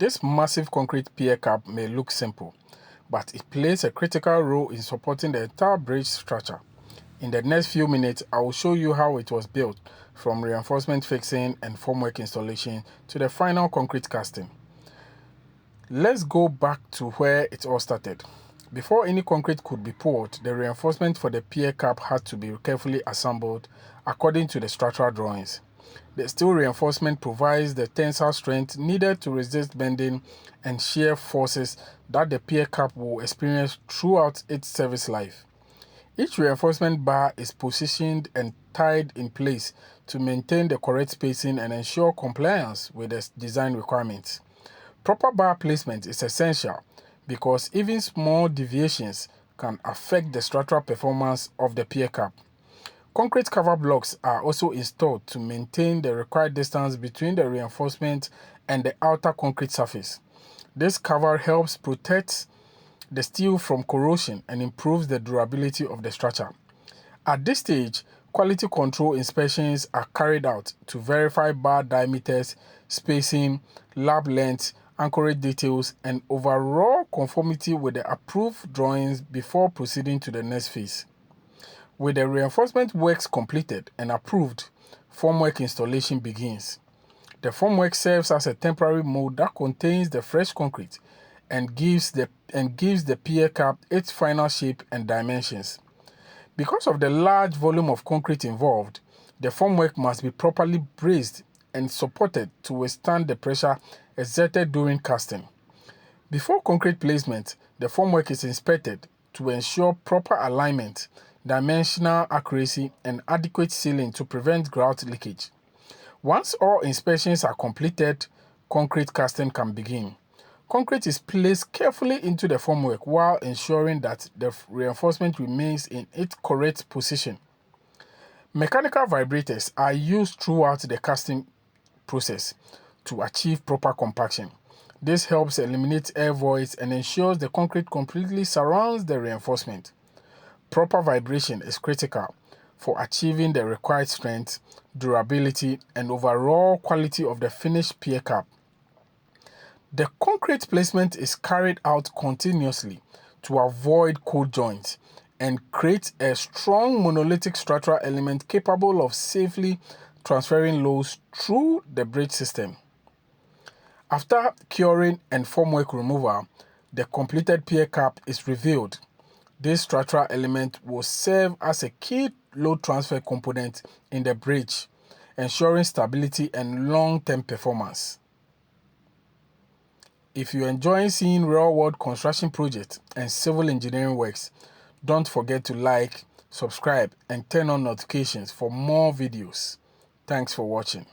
This massive concrete pier cap may look simple, but it plays a critical role in supporting the entire bridge structure. In the next few minutes, I will show you how it was built, from reinforcement fixing and formwork installation to the final concrete casting. Let's go back to where it all started. Before any concrete could be poured, the reinforcement for the pier cap had to be carefully assembled according to the structural drawings. The steel reinforcement provides the tensile strength needed to resist bending and shear forces that the pier cap will experience throughout its service life. Each reinforcement bar is positioned and tied in place to maintain the correct spacing and ensure compliance with the design requirements. Proper bar placement is essential because even small deviations can affect the structural performance of the pier cap. Concrete cover blocks are also installed to maintain the required distance between the reinforcement and the outer concrete surface. This cover helps protect the steel from corrosion and improves the durability of the structure. At this stage, quality control inspections are carried out to verify bar diameters, spacing, lap length, anchorage details, and overall conformity with the approved drawings before proceeding to the next phase. With the reinforcement works completed and approved, formwork installation begins. The formwork serves as a temporary mold that contains the fresh concrete and gives the pier cap its final shape and dimensions. Because of the large volume of concrete involved, the formwork must be properly braced and supported to withstand the pressure exerted during casting. Before concrete placement, the formwork is inspected to ensure proper alignment, dimensional accuracy, and adequate sealing to prevent grout leakage. Once all inspections are completed, concrete casting can begin. Concrete is placed carefully into the formwork while ensuring that the reinforcement remains in its correct position. Mechanical vibrators are used throughout the casting process to achieve proper compaction. This helps eliminate air voids and ensures the concrete completely surrounds the reinforcement. Proper vibration is critical for achieving the required strength, durability, and overall quality of the finished pier cap. The concrete placement is carried out continuously to avoid cold joints and create a strong monolithic structural element capable of safely transferring loads through the bridge system. After curing and formwork removal, the completed pier cap is revealed. This structural element will serve as a key load transfer component in the bridge, ensuring stability and long-term performance. If you're enjoying seeing real-world construction projects and civil engineering works, don't forget to like, subscribe, and turn on notifications for more videos. Thanks for watching.